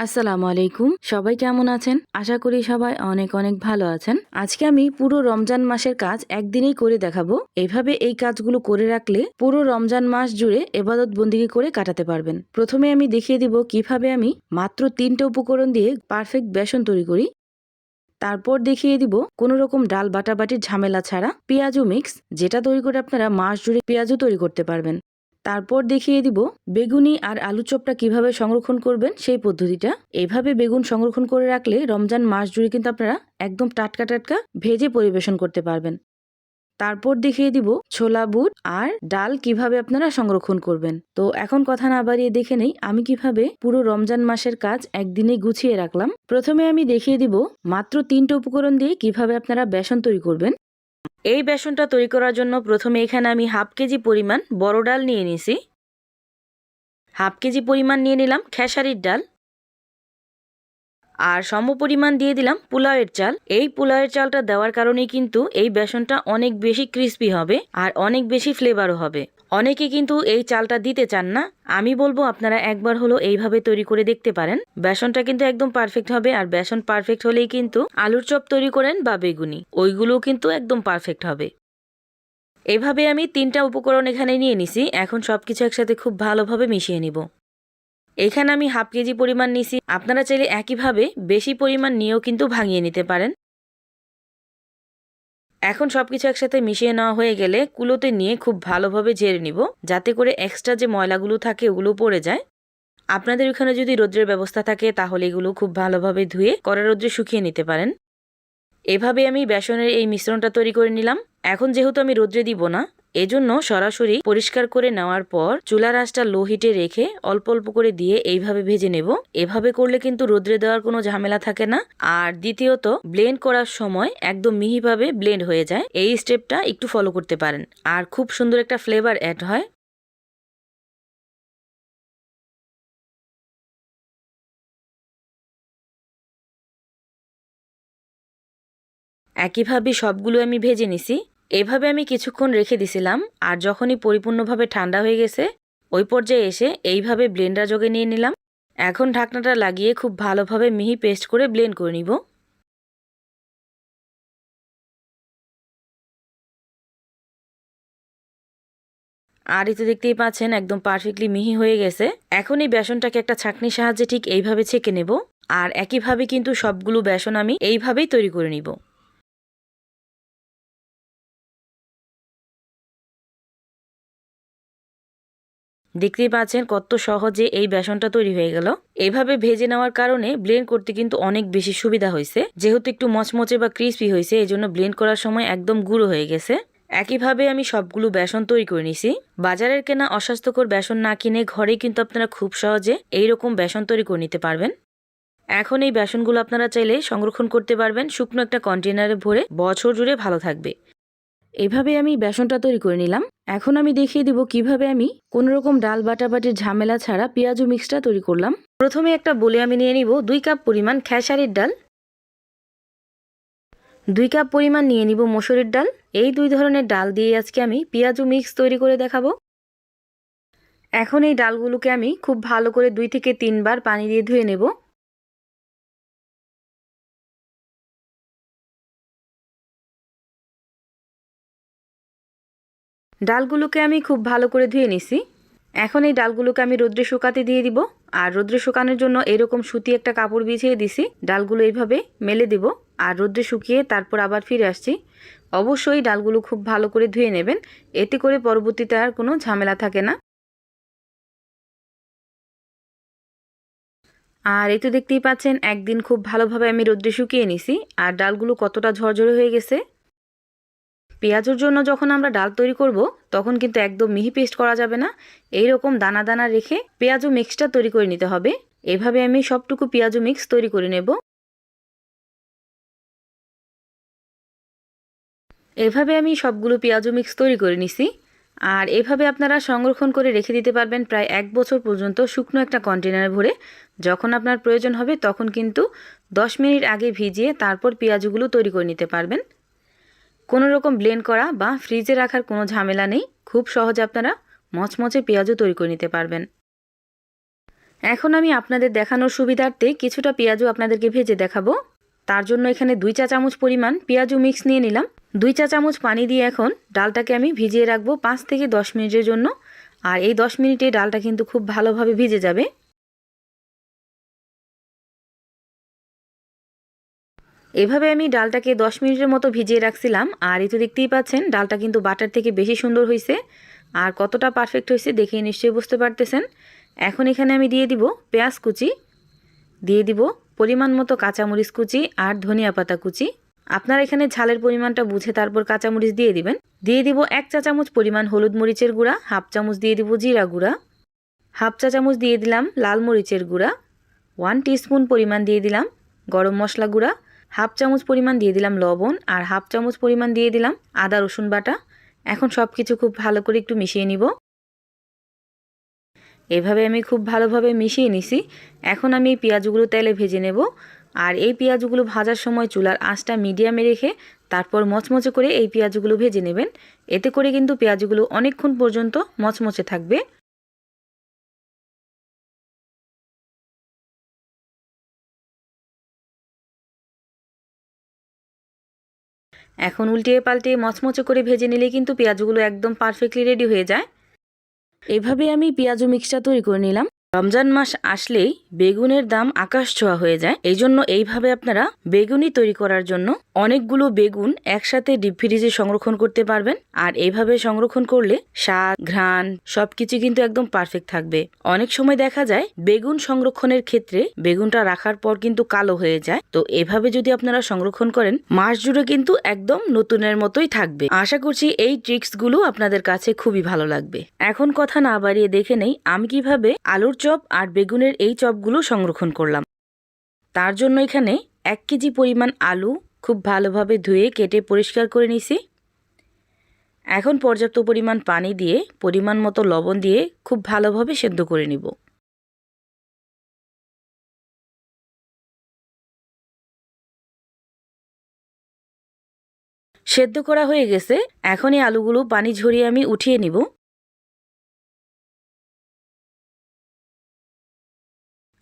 আসসালামু আলাইকুম। সবাই কেমন আছেন? আশা করি সবাই অনেক অনেক ভালো আছেন। আজকে আমি পুরো রমজান মাসের কাজ একদিনেই করে দেখাবো। এভাবে এই কাজগুলো করে রাখলে পুরো রমজান মাস জুড়ে ইবাদত বন্দেগী করে কাটাতে পারবেন। প্রথমে আমি দেখিয়ে দিব কিভাবে আমি মাত্র 3টা উপকরণ দিয়ে পারফেক্ট বেসন তৈরি করি। তারপর দেখিয়ে দিব কোনো রকম ডাল বাটাবাটির ঝামেলা ছাড়া পেঁয়াজু মিক্স, যেটা তৈরি করে আপনারা মাস জুড়ে পেঁয়াজু তৈরি করতে পারবেন। তারপর দেখিয়ে দিব বেগুনি আর আলু চপটা কিভাবে সংরক্ষণ করবেন সেই পদ্ধতিটা। এভাবে বেগুন সংরক্ষণ করে রাখলে রমজান মাস জুড়ে কিন্তু আপনারা একদম টাটকা টাটকা ভেজে পরিবেশন করতে পারবেন। তারপর দেখিয়ে দিব ছোলা বুট আর ডাল কিভাবে আপনারা সংরক্ষণ করবেন। তো এখন কথা না বাড়িয়ে দেখে নেই আমি কিভাবে পুরো রমজান মাসের কাজ একদিনে গুছিয়ে রাখলাম। প্রথমে আমি দেখিয়ে দিব মাত্র 3টা উপকরণ দিয়ে কিভাবে আপনারা বেসন তৈরি করবেন। এই বেসনটা তৈরি করার জন্য প্রথমে এখানে আমি হাফ কেজি পরিমাণ বড় ডাল নিয়ে নিছি। হাফ কেজি পরিমাণ নিয়ে নিলাম খেসারির ডাল, আর সমপরিমাণ দিয়ে দিলাম পোলাওয়ের চাল। এই পোলাওয়ের চালটা দেওয়ার কারণেই কিন্তু এই বেসনটা অনেক বেশি ক্রিস্পি হবে আর অনেক বেশি ফ্লেভারও হবে। অনেকে কিন্তু এই চালটা দিতে চান না, আমি বলবো আপনারা একবার হলো এইভাবে তৈরি করে দেখতে পারেন। বেসনটা কিন্তু একদম পারফেক্ট হবে, আর বেসন পারফেক্ট হলেই কিন্তু আলুর চপ তৈরি করেন বা বেগুনি, ওইগুলোও কিন্তু একদম পারফেক্ট হবে। এভাবে আমি 3টা উপকরণ এখানে নিয়ে নিছি। এখন সবকিছু একসাথে খুব ভালোভাবে মিশিয়ে নিব। এখানে আমি হাফ কেজি পরিমাণ নিছি, আপনারা চাইলে একইভাবে বেশি পরিমাণ নিয়েও কিন্তু ভাঙিয়ে নিতে পারেন। এখন সবকিছু একসাথে মিশিয়ে নেওয়া হয়ে গেলে কুলোতে নিয়ে খুব ভালোভাবে ঝেড়ে নিব, যাতে করে এক্সট্রা যে ময়লাগুলো থাকে ওগুলো পড়ে যায়। আপনাদের ওখানে যদি রোদ্রের ব্যবস্থা থাকে তাহলে এগুলো খুব ভালোভাবে ধুয়ে কড়া রোদ্রে শুকিয়ে নিতে পারেন। এভাবে আমি বেসনের এই মিশ্রণটা তৈরি করে নিলাম। এখন যেহেতু আমি রোদ্রে দিব না, এজন্য সরাসরি পরিষ্কার করে নেওয়ার পর চুলার আঁচটা লো হিটে রেখে অল্প অল্প করে দিয়ে এইভাবে ভেজে নেব। এভাবে করলে কিন্তু রোদ্রে দেওয়ার কোনো ঝামেলা থাকে না। আর দ্বিতীয়ত, ব্লেন্ড করার সময় একদম মিহিভাবে ব্লেন্ড হয়ে যায়। এই স্টেপটা একটু ফলো করতে পারেন, আর খুব সুন্দর একটা ফ্লেভার অ্যাড হয়। একইভাবে সবগুলো আমি ভেজে নিছি। এভাবে আমি কিছুক্ষণ রেখে দিছিলাম, আর যখনই পরিপূর্ণভাবে ঠান্ডা হয়ে গেছে ওই পর্যায়ে এসে এইভাবে ব্লেন্ডার জগে নিয়ে নিলাম। এখন ঢাকনাটা লাগিয়ে খুব ভালোভাবে মিহি পেস্ট করে ব্লেন্ড করে নিব। আর এই তো দেখতেই পাচ্ছেন একদম পারফেক্টলি মিহি হয়ে গেছে। এখন এই বেসনটাকে একটা ছাঁকনির সাহায্যে ঠিক এইভাবে ছেঁকে নেব। আর একইভাবে কিন্তু সবগুলো বেসন আমি এইভাবেই তৈরি করে নিব। দেখতেই পাচ্ছেন কত সহজে এই বেসনটা তৈরি হয়ে গেল। এইভাবে ভেজে নেওয়ার কারণে ব্লেন্ড করতে কিন্তু অনেক বেশি সুবিধা হয়েছে। যেহেতু একটু মচমচে বা ক্রিস্পি হয়েছে, এই জন্য ব্লেন্ড করার সময় একদম গুঁড়ো হয়ে গেছে। একইভাবে আমি সবগুলো বেসন তৈরি করে নিছি। বাজারের কেনা অস্বাস্থ্যকর বেসন না কিনে ঘরেই কিন্তু আপনারা খুব সহজে এইরকম বেসন তৈরি করে নিতে পারবেন। এখন এই বেসনগুলো আপনারা চাইলে সংরক্ষণ করতে পারবেন শুকনো একটা কন্টেনারে ভরে, বছর জুড়ে ভালো থাকবে। এভাবে আমি বেসনটা তৈরি করে নিলাম। এখন আমি দেখিয়ে দিব কিভাবে আমি কোনো রকম ডাল বাটাবাটির ঝামেলা ছাড়া পেঁয়াজু মিক্সটা তৈরি করলাম। প্রথমে একটা বলে আমি নিয়ে নিব 2 কাপ পরিমাণ খেসারির ডাল, 2 কাপ পরিমাণ নিয়ে নিব মসুরির ডাল। এই দুই ধরনের ডাল দিয়ে আজকে আমি পেঁয়াজু মিক্স তৈরি করে দেখাবো। এখন এই ডালগুলোকে আমি খুব ভালো করে 2 থেকে 3 বার পানি দিয়ে ধুয়ে নেব। ডালগুলোকে আমি খুব ভালো করে ধুয়ে নিছি। এখন এই ডালগুলোকে আমি রোদ্রে শুকাতে দিয়ে দিব। আর রোদ্রে শুকানোর জন্য এরকম সুতি একটা কাপড় বিছিয়ে দিছি। ডালগুলো এইভাবে মেলে দিব, আর রোদ্রে শুকিয়ে তারপর আবার ফিরে আসছি। অবশ্যই ডালগুলো খুব ভালো করে ধুয়ে নেবেন, এতে করে পরবর্তীতে আর কোনো ঝামেলা থাকে না। আর এই তো দেখতেই পাচ্ছেন একদিন খুব ভালোভাবে আমি রোদ্রে শুকিয়ে নিছি, আর ডালগুলো কতটা ঝরঝরে হয়ে গেছে। পেঁয়াজের জন্য যখন আমরা ডাল তৈরি করব তখন কিন্তু একদম মিহি পেস্ট করা যাবে না। এই রকম দানা দানা রেখে পেঁয়াজু মিক্সটা তৈরি করে নিতে হবে। এভাবে আমি সবটুকু পেঁয়াজু মিক্স তৈরি করে নেব। এভাবে আমি সবগুলো পেঁয়াজু মিক্স তৈরি করে নিছি। আর এভাবে আপনারা সংরক্ষণ করে রেখে দিতে পারবেন প্রায় 1 বছর পর্যন্ত শুকনো একটা কন্টেনারে ভরে। যখন আপনার প্রয়োজন হবে তখন কিন্তু 10 মিনিট আগে ভিজিয়ে তারপর পেঁয়াজুগুলো তৈরি করে নিতে পারবেন। কোনো রকম ব্লেন্ড করা বা ফ্রিজে রাখার কোনো ঝামেলা নেই। খুব সহজে আপনারা মচমচে পেঁয়াজও তৈরি করে নিতে পারবেন। এখন আমি আপনাদের দেখানোর সুবিধার্থে কিছুটা পেঁয়াজও আপনাদেরকে ভেজে দেখাবো। তার জন্য এখানে 2 চা চামচ পরিমাণ পেঁয়াজু মিক্স নিয়ে নিলাম। 2 চা চামচ পানি দিয়ে এখন ডালটাকে আমি ভিজিয়ে রাখবো 5 থেকে 10 মিনিটের জন্য। আর এই 10 মিনিটে ডালটা কিন্তু খুব ভালোভাবে ভিজে যাবে। এভাবে আমি ডালটাকে 10 মিনিটের মতো ভিজিয়ে রাখছিলাম। আর এই তো দেখতেই পাচ্ছেন ডালটা কিন্তু বাটার থেকে বেশি সুন্দর হয়েছে। আর কতটা পারফেক্ট হয়েছে দেখে নিশ্চয়ই বুঝতে পারতেছেন। এখন এখানে আমি দিয়ে দিব পেঁয়াজ কুচি, দিয়ে দিব পরিমাণ মতো কাঁচামরিচ কুচি আর ধনিয়া পাতা কুচি। আপনারা এখানে ঝালের পরিমাণটা বুঝে তারপর কাঁচামরিচ দিয়ে দিবেন। দিয়ে দিব 1 চা চামচ পরিমাণ হলুদ মরিচের গুঁড়া, হাফ চামচ দিয়ে দিব জিরা গুঁড়া, হাফ চা চামচ দিয়ে দিলাম লাল মরিচের গুঁড়া, 1 টিস্পুন পরিমাণ দিয়ে দিলাম গরম মশলা গুঁড়া, হাফ চামচ পরিমাণ দিয়ে দিলাম লবণ আর হাফ চামচ পরিমাণ দিয়ে দিলাম আদা রসুন বাটা। এখন সব কিছু খুব ভালো করে একটু মিশিয়ে নিব। এভাবে আমি খুব ভালোভাবে মিশিয়ে নিছি। এখন আমি এই পেঁয়াজগুলো তেলে ভেজে নেব। আর এই পেঁয়াজগুলো ভাজার সময় চুলার আঁচটা মিডিয়ামে রেখে তারপর মচমচে করে এই পেঁয়াজগুলো ভেজে নেবেন। এতে করে কিন্তু পেঁয়াজগুলো অনেকক্ষণ পর্যন্ত মচমচে থাকবে। এখন উল্টিয়ে পাল্টিয়ে মচমচে করে ভেজে নিলে কিন্তু পেঁয়াজগুলো একদম পারফেক্টলি রেডি হয়ে যায়। এভাবে আমি পেঁয়াজু মিক্সটা তৈরি করে নিলাম। রমজান মাস আসলেই বেগুনের দাম আকাশ ছোঁয়া হয়ে যায়। এই জন্য এইভাবে আপনারা বেগুনি তৈরি করার জন্য অনেকগুলো বেগুন একসাথে ডিপ ফ্রিজে সংরক্ষণ করতে পারবেন। আর এইভাবে সংরক্ষণ করলে স্বাদ, ঘ্রাণ সবকিছু কিন্তু একদম পারফেক্ট থাকবে। অনেক সময় দেখা যায় বেগুন সংরক্ষণের ক্ষেত্রে বেগুনটা রাখার পর কিন্তু কালো হয়ে যায়। তো এভাবে যদি আপনারা সংরক্ষণ করেন মাস জুড়ে কিন্তু একদম নতুনের মতোই থাকবে। আশা করছি এই ট্রিক্সগুলো আপনাদের কাছে খুবই ভালো লাগবে। এখন কথা না বাড়িয়ে দেখে নেই আমি কিভাবে আলুর চপ আর বেগুনের এই চপগুলো সংরক্ষণ করলাম। তার জন্য এখানে 1 কেজি পরিমাণ আলু খুব ভালোভাবে ধুয়ে কেটে পরিষ্কার করে নিছি। এখন পর্যাপ্ত পরিমাণ পানি দিয়ে পরিমাণ মতো লবণ দিয়ে খুব ভালোভাবে সেদ্ধ করে নিব। সেদ্ধ করা হয়ে গেছে। এখন এই আলুগুলো পানি ঝরিয়ে আমি উঠিয়ে নিব।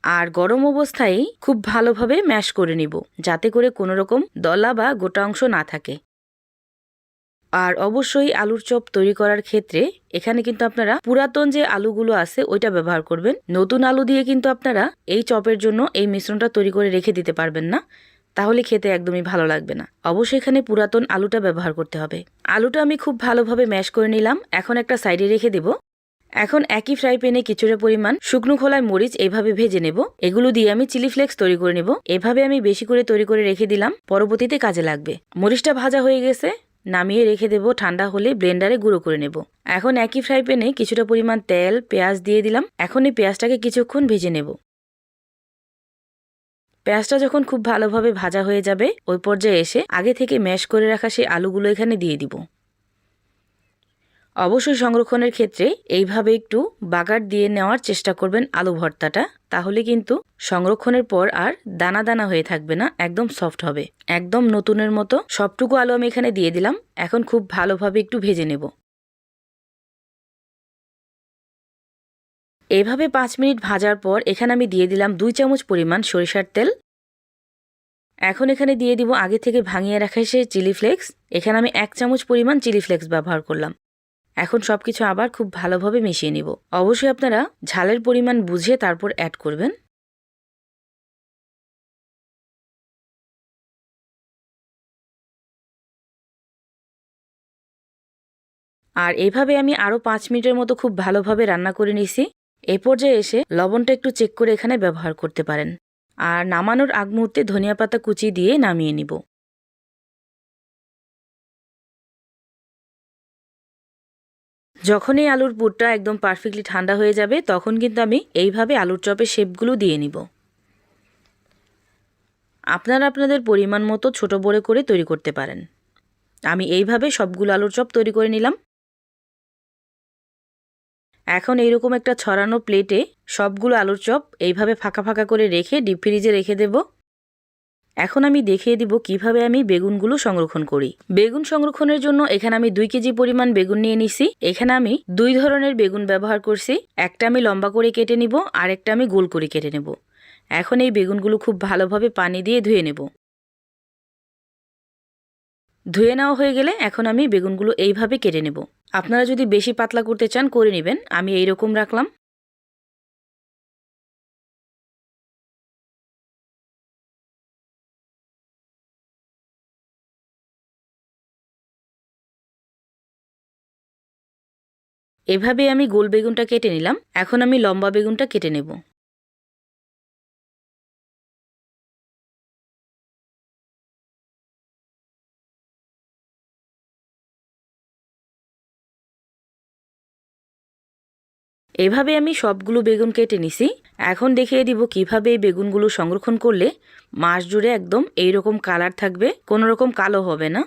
আর গরম অবস্থায় খুব ভালোভাবে ম্যাশ করে নিব, যাতে করে কোনো রকম দলা বা গোটা অংশ না থাকে। আর অবশ্যই আলুর চপ তৈরি করার ক্ষেত্রে এখানে কিন্তু আপনারা পুরাতন যে আলুগুলো আছে ওইটা ব্যবহার করবেন। নতুন আলু দিয়ে কিন্তু আপনারা এই চপের জন্য এই মিশ্রণটা তৈরি করে রেখে দিতে পারবেন না, তাহলে খেতে একদমই ভালো লাগবে না। অবশ্যই এখানে পুরাতন আলুটা ব্যবহার করতে হবে। আলুটা আমি খুব ভালোভাবে ম্যাশ করে নিলাম। এখন একটা সাইডে রেখে দেব। এখন একই ফ্রাই প্যানে কিছুটা পরিমাণ শুকনো খোলায় মরিচ এইভাবে ভেজে নেব। এগুলো দিয়ে আমি চিলি ফ্লেক্স তৈরি করে নেব। এভাবে আমি বেশি করে তৈরি করে রেখে দিলাম, পরবর্তীতে কাজে লাগবে। মরিচটা ভাজা হয়ে গেছে, নামিয়ে রেখে দেব। ঠান্ডা হলে ব্লেন্ডারে গুঁড়ো করে নেব। এখন একই ফ্রাই প্যানে কিছুটা পরিমাণ তেল, পেঁয়াজ দিয়ে দিলাম। এখন এই পেঁয়াজটাকে কিছুক্ষণ ভেজে নেব। পেঁয়াজটা যখন খুব ভালোভাবে ভাজা হয়ে যাবে ওই পর্যায়ে এসে আগে থেকে ম্যাশ করে রাখা সেই আলুগুলো এখানে দিয়ে দিব। অবশ্যই সংরক্ষণের ক্ষেত্রে এইভাবে একটু বাগার দিয়ে নেওয়ার চেষ্টা করবেন আলু ভর্তাটা, তাহলে কিন্তু সংরক্ষণের পর আর দানা দানা হয়ে থাকবে না, একদম সফট হবে, একদম নতুনের মতো। সবটুকু আলু আমি এখানে দিয়ে দিলাম। এখন খুব ভালোভাবে একটু ভেজে নেব। এইভাবে 5 মিনিট ভাজার পর এখানে আমি দিয়ে দিলাম 2 চামচ পরিমাণ সরিষার তেল। এখন এখানে দিয়ে দিব আগে থেকে ভাঙিয়ে রাখা সেই চিলি ফ্লেক্স। এখানে আমি 1 চামচ পরিমাণ চিলি ফ্লেক্স ব্যবহার করলাম। এখন সবকিছু আবার খুব ভালোভাবে মিশিয়ে নিব। অবশ্যই আপনারা ঝালের পরিমাণ বুঝে তারপর অ্যাড করবেন। আর এইভাবে আমি আরও 5 মিনিটের মতো খুব ভালোভাবে রান্না করে নিছি। এই পর্যায়ে এসে লবণটা একটু চেক করে এখানে ব্যবহার করতে পারেন। আর নামানোর আগ মুহূর্তে ধনিয়া পাতা কুচি দিয়ে নামিয়ে নিব। যখন এই আলুর পুরটা একদম পারফেক্টলি ঠান্ডা হয়ে যাবে তখন কিন্তু আমি এইভাবে আলুর চপের শেপগুলো দিয়ে নিব। আপনারা আপনাদের পরিমাণ মতো ছোট বড় করে তৈরি করতে পারেন। আমি এইভাবে সবগুলো আলুর চপ তৈরি করে নিলাম। এখন এইরকম একটা ছড়ানো প্লেটে সবগুলো আলুর চপ এইভাবে ফাঁকা ফাঁকা করে রেখে ডিপ ফ্রিজে রেখে দেব। এখন আমি দেখিয়ে দিব কিভাবে আমি বেগুনগুলো সংরক্ষণ করি। বেগুন সংরক্ষণের জন্য এখানে আমি 2 কেজি পরিমাণ বেগুন নিয়ে নিছি। এখানে আমি 2 ধরনের বেগুন ব্যবহার করছি। একটা আমি লম্বা করে কেটে নিব আর একটা আমি গোল করে কেটে নেব। এখন এই বেগুনগুলো খুব ভালোভাবে পানি দিয়ে ধুয়ে নেব। ধুয়ে নেওয়া হয়ে গেলে এখন আমি বেগুনগুলো এইভাবে কেটে নেব। আপনারা যদি বেশি পাতলা করতে চান করে নেবেন, আমি এইরকম রাখলাম। এভাবে আমি গোল বেগুনটা কেটে নিলাম। এখন আমি লম্বা বেগুনটা কেটে নেব। এভাবে আমি সবগুলো বেগুন কেটে নিছি। এখন দেখিয়ে দিব কিভাবে এই বেগুনগুলো সংরক্ষণ করলে মাস জুড়ে একদম এইরকম কালার থাকবে, কোনো রকম কালো হবে না।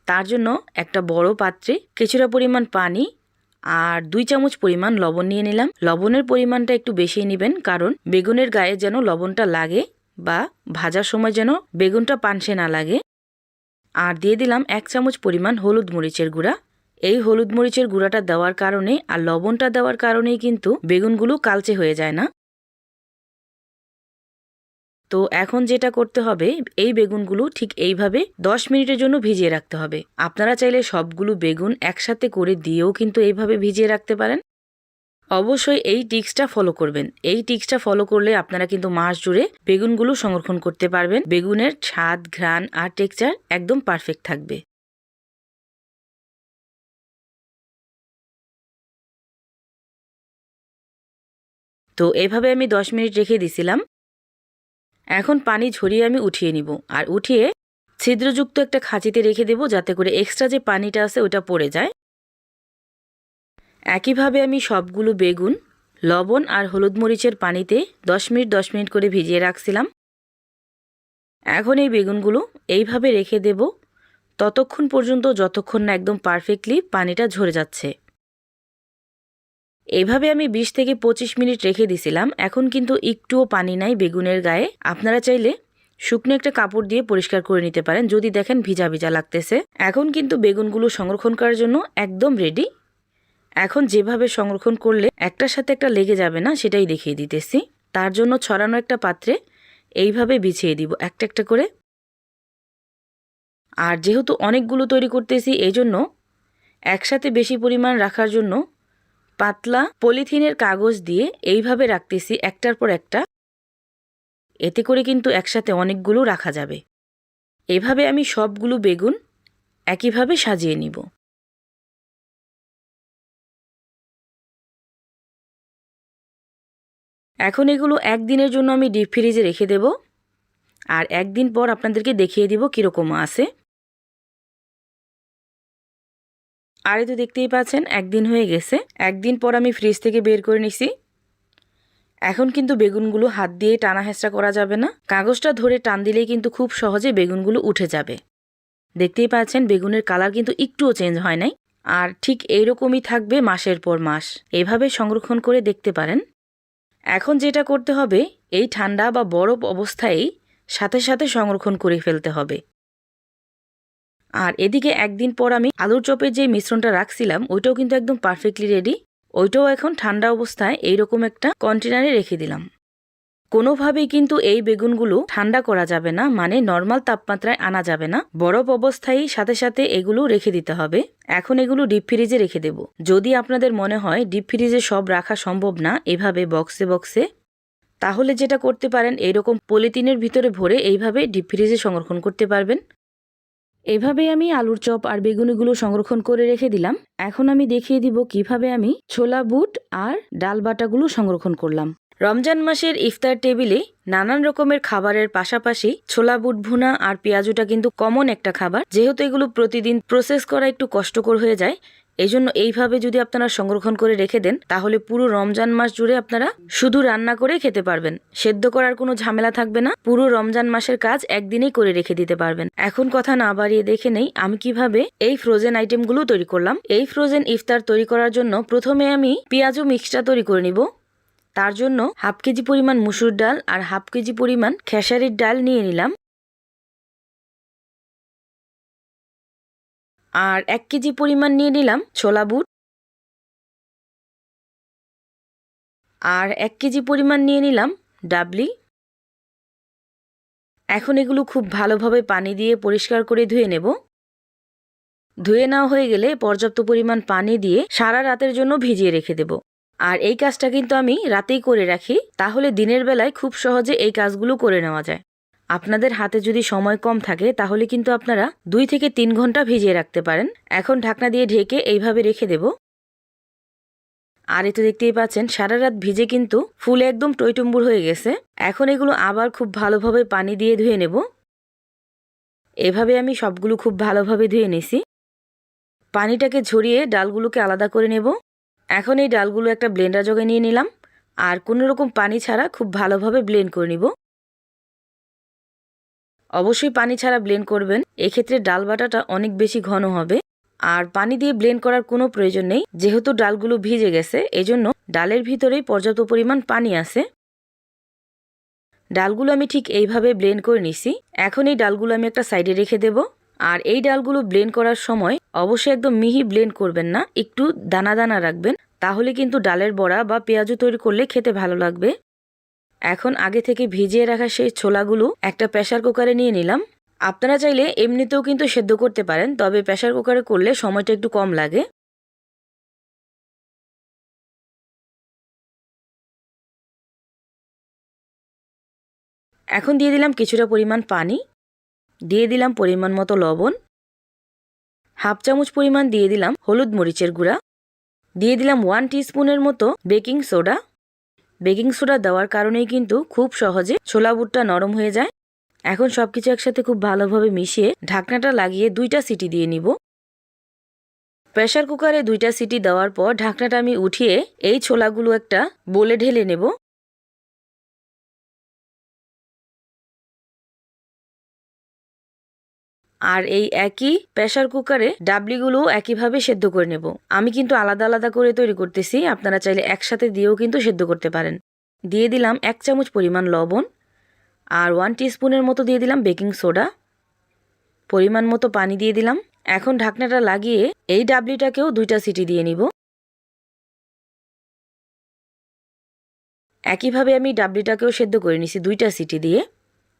তার জন্য একটা বড় পাত্রে কিছুটা পরিমাণ পানি আর 2 চামচ পরিমাণ লবণ নিয়ে নিলাম। লবণের পরিমাণটা একটু বেশি নেবেন, কারণ বেগুনের গায়ে যেন লবণটা লাগে বা ভাজার সময় যেন বেগুনটা পানসে না লাগে। আর দিয়ে দিলাম 1 চামচ পরিমাণ হলুদ মরিচের গুঁড়া। এই হলুদ মরিচের গুঁড়াটা দেওয়ার কারণে আর লবণটা দেওয়ার কারণেই কিন্তু বেগুনগুলো কালচে হয়ে যায় না। তো এখন যেটা করতে হবে, এই বেগুনগুলো ঠিক এইভাবে 10 মিনিটের জন্য ভিজিয়ে রাখতে হবে। আপনারা চাইলে সবগুলো বেগুন একসাথে করে দিয়েও কিন্তু এইভাবে ভিজিয়ে রাখতে পারেন। অবশ্যই এই টিক্সটা ফলো করবেন। এই টিক্সটা ফলো করলে আপনারা কিন্তু মাস জুড়ে বেগুনগুলো সংরক্ষণ করতে পারবেন। বেগুনের স্বাদ, ঘ্রাণ আর টেক্সচার একদম পারফেক্ট থাকবে। তো এভাবে আমি 10 মিনিট রেখে দিছিলাম। এখন পানি ঝরিয়ে আমি উঠিয়ে নিব, আর উঠিয়ে ছিদ্রযুক্ত একটা খাঁচিতে রেখে দেব, যাতে করে এক্সট্রা যে পানিটা আছে ওটা পড়ে যায়। একইভাবে আমি সবগুলো বেগুন লবণ আর হলুদ মরিচের পানিতে 10 মিনিট করে ভিজিয়ে রাখছিলাম। এখন এই বেগুনগুলো এইভাবে রেখে দেব ততক্ষণ পর্যন্ত যতক্ষণ না একদম পারফেক্টলি পানিটা ঝরে যাচ্ছে। এইভাবে আমি 20 থেকে 25 মিনিট রেখে দিছিলাম। এখন কিন্তু একটুও পানি নাই বেগুনের গায়ে। আপনারা চাইলে শুকনো একটা কাপড় দিয়ে পরিষ্কার করে নিতে পারেন যদি দেখেন ভিজা ভিজা লাগতেছে। এখন কিন্তু বেগুনগুলো সংরক্ষণ করার জন্য একদম রেডি। এখন যেভাবে সংরক্ষণ করলে একটার সাথে একটা লেগে যাবে না সেটাই দেখিয়ে দিতেছি। তার জন্য ছড়ানো একটা পাত্রে এইভাবে বিছিয়ে দিব একটা একটা করে। আর যেহেতু অনেকগুলো তৈরি করতেছি, এজন্য একসাথে বেশি পরিমাণ রাখার জন্য পাতলা পলিথিনের কাগজ দিয়ে এইভাবে রাখতেছি একটার পর একটা। এতে করে কিন্তু একসাথে অনেকগুলো রাখা যাবে। এভাবে আমি সবগুলো বেগুন একইভাবে সাজিয়ে নিব। এখন এগুলো একদিনের জন্য আমি ডিপ ফ্রিজে রেখে দেব, আর একদিন পর আপনাদেরকে দেখিয়ে দিব কীরকম আছে। আর এই তো দেখতেই পাচ্ছেন একদিন হয়ে গেছে। একদিন পর আমি ফ্রিজ থেকে বের করে নিছি। এখন কিন্তু বেগুনগুলো হাত দিয়ে টানা হেঁচড়া করা যাবে না। কাগজটা ধরে টান দিলেই কিন্তু খুব সহজে বেগুনগুলো উঠে যাবে। দেখতেই পাচ্ছেন বেগুনের কালার কিন্তু একটুও চেঞ্জ হয় নাই। আর ঠিক এইরকমই থাকবে মাসের পর মাস। এভাবে সংরক্ষণ করে দেখতে পারেন। এখন যেটা করতে হবে, এই ঠান্ডা বা বরফ অবস্থায় সাথে সাথে সংরক্ষণ করে ফেলতে হবে। আর এদিকে একদিন পর আমি আলুর চপের যে মিশ্রণটা রাখছিলাম ওইটাও কিন্তু একদম পারফেক্টলি রেডি। ওইটাও এখন ঠান্ডা অবস্থায় এইরকম একটা কন্টেনারে রেখে দিলাম। কোনোভাবেই কিন্তু এই বেগুনগুলো ঠান্ডা করা যাবে না, মানে নর্মাল তাপমাত্রায় আনা যাবে না। বরফ অবস্থায় সাথে সাথে এগুলো রেখে দিতে হবে। এখন এগুলো ডিপ ফ্রিজে রেখে দেব। যদি আপনাদের মনে হয় ডিপ ফ্রিজে সব রাখা সম্ভব না এভাবে বক্সে বক্সে, তাহলে যেটা করতে পারেন এইরকম পলিথিনের ভিতরে ভরে এইভাবে ডিপ ফ্রিজে সংরক্ষণ করতে পারবেন। এভাবেই আমি আলুর চপ আর বেগুনিগুলো সংরক্ষণ করে রেখে দিলাম। এখন আমি দেখিয়ে দিব কিভাবে আমি ছোলা বুট আর ডাল বাটাগুলো সংরক্ষণ করলাম। রমজান মাসের ইফতার টেবিলে নানান রকমের খাবারের পাশাপাশি ছোলা বুট ভুনা আর পেঁয়াজুটা কিন্তু কমন একটা খাবার। যেহেতু এগুলো প্রতিদিন প্রসেস করা একটু কষ্টকর হয়ে যায়, এই জন্য এইভাবে যদি আপনারা সংরক্ষণ করে রেখে দেন তাহলে পুরো রমজান মাস জুড়ে আপনারা শুধু রান্না করে খেতে পারবেন। সেদ্ধ করার কোনো ঝামেলা থাকবে না। পুরো রমজান মাসের কাজ একদিনেই করে রেখে দিতে পারবেন। এখন কথা না বাড়িয়ে দেখে নেই আমি কিভাবে এই ফ্রোজেন আইটেমগুলো তৈরি করলাম। এই ফ্রোজেন ইফতার তৈরি করার জন্য প্রথমে আমি পেঁয়াজু মিক্সটা তৈরি করে নিব। তার জন্য হাফ কেজি পরিমাণ মুসুর ডাল আর হাফ কেজি পরিমাণ খেসারির ডাল নিয়ে নিলাম। আর 1 কেজি পরিমাণ নিয়ে নিলাম ছোলা বুট, আর 1 কেজি পরিমাণ নিয়ে নিলাম ডাবলি। এখন এগুলো খুব ভালোভাবে পানি দিয়ে পরিষ্কার করে ধুয়ে নেব। ধুয়ে নেওয়া হয়ে গেলে পর্যাপ্ত পরিমাণ পানি দিয়ে সারা রাতের জন্য ভিজিয়ে রেখে দেব। আর এই কাজটা কিন্তু আমি রাতেই করে রাখি, তাহলে দিনের বেলায় খুব সহজে এই কাজগুলো করে নেওয়া যায়। আপনাদের হাতে যদি সময় কম থাকে তাহলে কিন্তু আপনারা 2 থেকে 3 ঘন্টা ভিজিয়ে রাখতে পারেন। এখন ঢাকনা দিয়ে ঢেকে এইভাবে রেখে দেব। আর এই তো দেখতেই পাচ্ছেন সারা রাত ভিজে কিন্তু ফুলে একদম টইটুম্বুর হয়ে গেছে। এখন এগুলো আবার খুব ভালোভাবে পানি দিয়ে ধুয়ে নেব। এভাবে আমি সবগুলো খুব ভালোভাবে ধুয়ে নিছি। পানিটাকে ঝরিয়ে ডালগুলোকে আলাদা করে নেব। এখন এই ডালগুলো একটা ব্লেন্ডার জগে নিয়ে নিলাম আর কোনো রকম পানি ছাড়া খুব ভালোভাবে ব্লেন্ড করে নিব। অবশ্যই পানি ছাড়া ব্লেন্ড করবেন, এক্ষেত্রে ডাল বাটাটা অনেক বেশি ঘন হবে। আর পানি দিয়ে ব্লেন্ড করার কোনো প্রয়োজন নেই, যেহেতু ডালগুলো ভিজে গেছে এজন্য ডালের ভিতরেই পর্যাপ্ত পরিমাণ পানি আছে। ডালগুলো আমি ঠিক এইভাবে ব্লেন্ড করে নিছি। এখন এই ডালগুলো আমি একটা সাইডে রেখে দেব। আর এই ডালগুলো ব্লেন্ড করার সময় অবশ্যই একদম মিহি ব্লেন্ড করবেন না, একটু দানা দানা রাখবেন, তাহলে কিন্তু ডালের বড়া বা পেঁয়াজু তৈরি করলে খেতে ভালো লাগবে। এখন আগে থেকে ভিজিয়ে রাখা সেই ছোলাগুলো একটা প্রেসার কুকারে নিয়ে নিলাম। আপনারা চাইলে এমনিতেও কিন্তু সেদ্ধ করতে পারেন, তবে প্রেসার কুকারে করলে সময়টা একটু কম লাগে। এখন দিয়ে দিলাম কিছুটা পরিমাণ পানি, দিয়ে দিলাম পরিমাণ মতো লবণ, হাফ চামচ পরিমাণ দিয়ে দিলাম হলুদ মরিচের গুঁড়া, দিয়ে দিলাম 1 টিস্পুনের মতো বেকিং সোডা। বেকিং সোডা দেওয়ার কারণেই কিন্তু খুব সহজে ছোলা বুটটা নরম হয়ে যায়। এখন সবকিছু একসাথে খুব ভালোভাবে মিশিয়ে ঢাকনাটা লাগিয়ে 2টা সিটি দিয়ে নিব। প্রেসার কুকারে 2টা সিটি দেওয়ার পর ঢাকনাটা আমি উঠিয়ে এই ছোলাগুলো একটা বোলে ঢেলে নেব। আর এই একই প্রেসার কুকারে ডাবলিগুলোও একইভাবে সেদ্ধ করে নেব। আমি কিন্তু আলাদা আলাদা করে তৈরি করতেছি, আপনারা চাইলে একসাথে দিয়েও কিন্তু সেদ্ধ করতে পারেন। দিয়ে দিলাম 1 চামচ পরিমাণ লবণ আর 1 টিস্পুনের মতো দিয়ে দিলাম বেকিং সোডা, পরিমাণ মতো পানি দিয়ে দিলাম। এখন ঢাকনাটা লাগিয়ে এই ডাবলিটাকেও 2টা সিটি দিয়ে নিব। একইভাবে আমি ডাবলিটাকেও সেদ্ধ করে নিছি 2টা সিটি দিয়ে।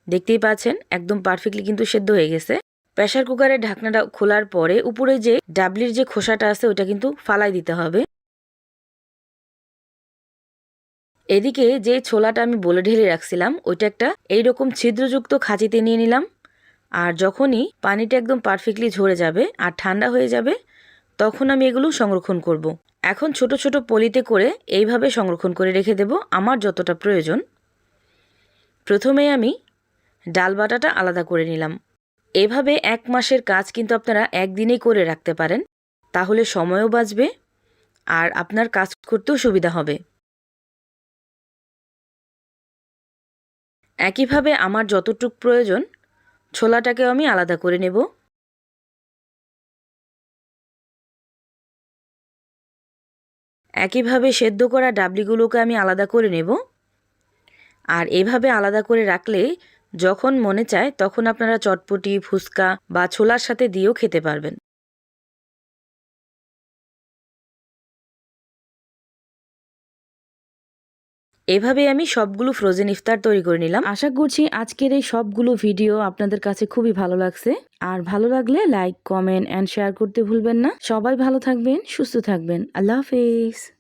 দেখতেই পাচ্ছেন একদম পারফেক্টলি কিন্তু সেদ্ধ হয়ে গেছে। প্রেসার কুকারের ঢাকনাটা খোলার পরে উপরে যে ডাবলির যে খোসাটা আছে ওটা কিন্তু ফালাই দিতে হবে। এদিকে যে ছোলাটা আমি বলে ঢেলে রাখছিলাম ওইটা একটা এইরকম ছিদ্রযুক্ত খাঁচিতে নিয়ে নিলাম। আর যখনই পানিটা একদম পারফেক্টলি ঝরে যাবে আর ঠান্ডা হয়ে যাবে তখন আমি এগুলো সংরক্ষণ করব। এখন ছোট ছোট পলিতে করে এইভাবে সংরক্ষণ করে রেখে দেব আমার যতটা প্রয়োজন। প্রথমে আমি ডাল বাটাটা আলাদা করে নিলাম। এভাবে 1 মাসের কাজ কিন্তু আপনারা একদিনেই করে রাখতে পারেন, তাহলে সময়ও বাঁচবে আর আপনার কাজ করতেও সুবিধা হবে। একইভাবে আমার যতটুক প্রয়োজন ছোলাটাকেও আমি আলাদা করে নেব। একইভাবে সেদ্ধ করা ডাবলিগুলোকে আমি আলাদা করে নেব। আর এভাবে আলাদা করে রাখলে যখন মনে চায় তখন আপনারা চটপটি, ফুচকা বা ছোলার সাথে দিয়েও খেতে পারবেন। এভাবে আমি সবগুলো ফ্রোজেন ইফতার তৈরি করে নিলাম। আশা করছি আজকের এই সবগুলো ভিডিও আপনাদের কাছে খুবই ভালো লাগছে। আর ভালো লাগলে লাইক, কমেন্ট এন্ড শেয়ার করতে ভুলবেন না। সবাই ভালো থাকবেন, সুস্থ থাকবেন। আল্লাহ হাফেজ।